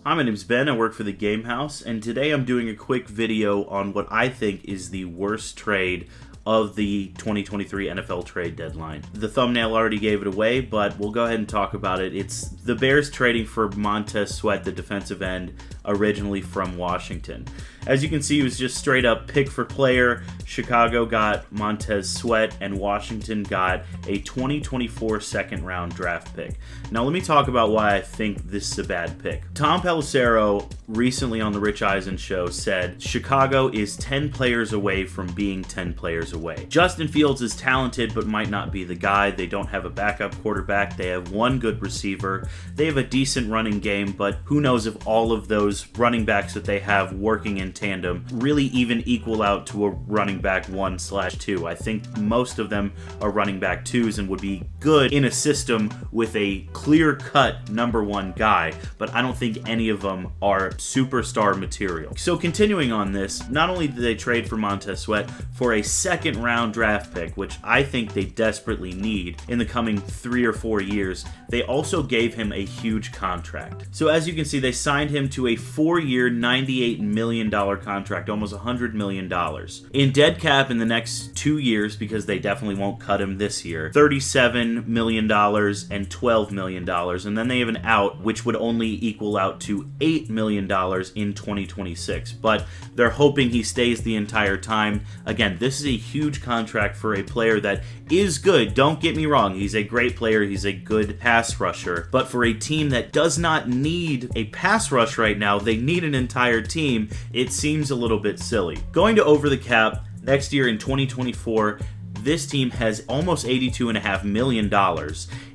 Hi, my name's Ben. I work for the Game House, and today I'm doing a quick video on what I think is the worst trade of the 2023 NFL trade deadline. The thumbnail already gave it away, but we'll go ahead and talk about it. It's the Bears trading for Montez Sweat, the defensive end, originally from Washington. As you can see, it was just straight up pick for player. Chicago got Montez Sweat, and Washington got a 2024 second round draft pick. Now let me talk about why I think this is a bad pick. Tom Pelissero recently on the Rich Eisen show said Chicago is 10 players away from being 10 players away. Justin Fields is talented but might not be the guy. They don't have a backup quarterback. They have one good receiver. They have a decent running game, but who knows if all of those running backs that they have working in tandem really even equal out to a running back 1/2. I think most of them are running back 2s and would be good in a system with a clear-cut number one guy, but I don't think any of them are superstar material. So continuing on this, not only did they trade for Montez Sweat for a second round draft pick, which I think they desperately need in the coming 3 or 4 years, they also gave him a huge contract. So as you can see, they signed him to a 4-year, $98 million contract, almost $100 million. In dead cap in the next 2 years, because they definitely won't cut him this year, $37 million and $12 million. And then they have an out, which would only equal out to $8 million in 2026. But they're hoping he stays the entire time. Again, this is a huge contract for a player that is good. Don't get me wrong. He's a great player. He's a good pass rusher. But for a team that does not need a pass rush right now, they need an entire team. It seems a little bit silly. Going to over the cap, next year in 2024, this team has almost $82.5 million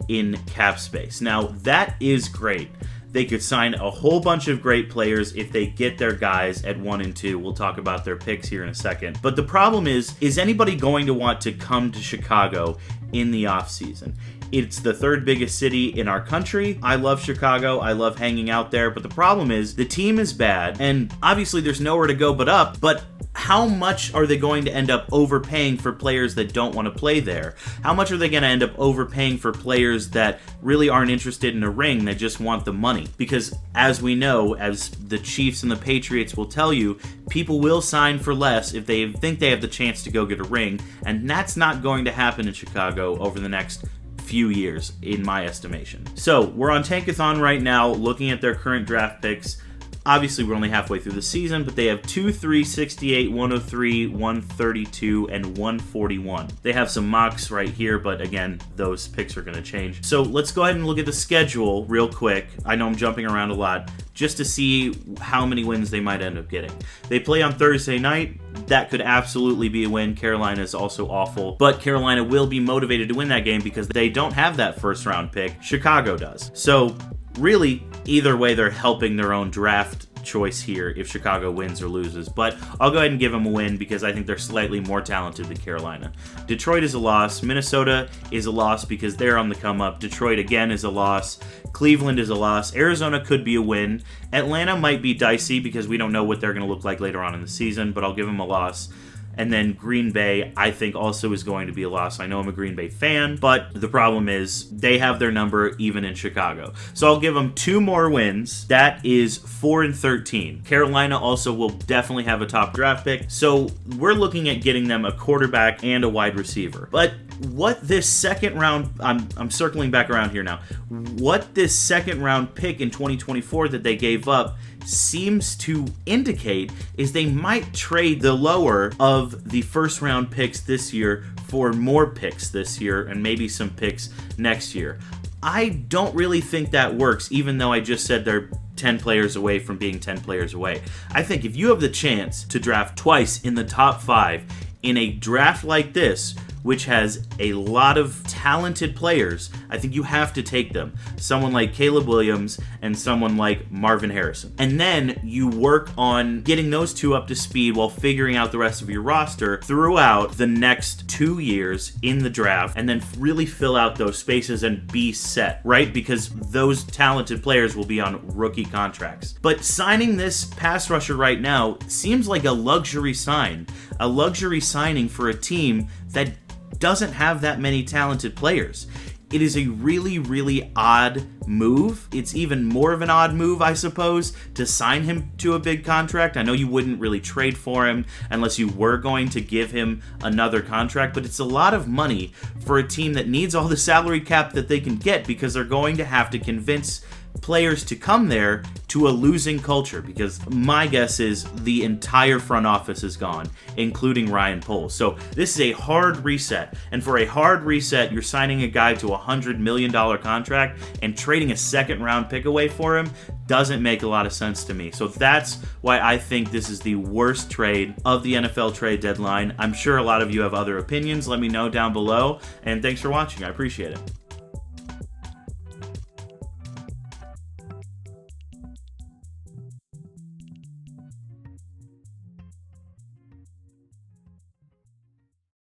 in cap space. Now, that is great. They could sign a whole bunch of great players if they get their guys at 1 and 2. We'll talk about their picks here in a second. But the problem is anybody going to want to come to Chicago in the offseason? It's the third biggest city in our country. I love Chicago. I love hanging out there. But the problem is the team is bad, and obviously there's nowhere to go but up. But how much are they going to end up overpaying for players that don't want to play there? How much are they going to end up overpaying for players that really aren't interested in a ring, that just want the money? Because as we know, as the Chiefs and the Patriots will tell you, people will sign for less if they think they have the chance to go get a ring, and that's not going to happen in Chicago over the next few years, in my estimation. So we're on Tankathon right now, looking at their current draft picks. Obviously, we're only halfway through the season, but they have 2, 3, 68, 103, 132, and 141. They have some mocks right here, but again, those picks are going to change. So let's go ahead and look at the schedule real quick. I know I'm jumping around a lot, just to see how many wins they might end up getting. They play on Thursday night. That could absolutely be a win. Carolina is also awful, but Carolina will be motivated to win that game because they don't have that first round pick. Chicago does. So really, either way, they're helping their own draft choice here if Chicago wins or loses. But I'll go ahead and give them a win because I think they're slightly more talented than Carolina. Detroit is a loss. Minnesota is a loss because they're on the come up. Detroit again is a loss. Cleveland is a loss. Arizona could be a win. Atlanta might be dicey because we don't know what they're going to look like later on in the season, but I'll give them a loss. And then Green Bay, I think, also is going to be a loss. I know I'm a Green Bay fan, but the problem is they have their number even in Chicago. So I'll give them 2 more wins. That is 4 and 13. Carolina also will definitely have a top draft pick. So we're looking at getting them a quarterback and a wide receiver. But what this second round, I'm circling back around here now, what this second round pick in 2024 that they gave up seems to indicate is they might trade the lower of the first round picks this year for more picks this year and maybe some picks next year. I don't really think that works, even though I just said they're 10 players away from being 10 players away. I think if you have the chance to draft twice in the top 5 in a draft like this, which has a lot of talented players, I think you have to take them. Someone like Caleb Williams and someone like Marvin Harrison. And then you work on getting those two up to speed while figuring out the rest of your roster throughout the next 2 years in the draft, and then really fill out those spaces and be set, right? Because those talented players will be on rookie contracts. But signing this pass rusher right now seems like a luxury signing for a team that doesn't have that many talented players. It is a really, really odd move. It's even more of an odd move, I suppose, to sign him to a big contract. I know you wouldn't really trade for him unless you were going to give him another contract, but it's a lot of money for a team that needs all the salary cap that they can get, because they're going to have to convince players to come there to a losing culture, because my guess is the entire front office is gone, including Ryan Poles. So this is a hard reset, and for a hard reset, you're signing a guy to a $100 million contract and trading a second round pick away for him doesn't make a lot of sense to me. So that's why I think this is the worst trade of the NFL trade deadline. I'm sure a lot of you have other opinions. Let me know down below, and thanks for watching. I appreciate it.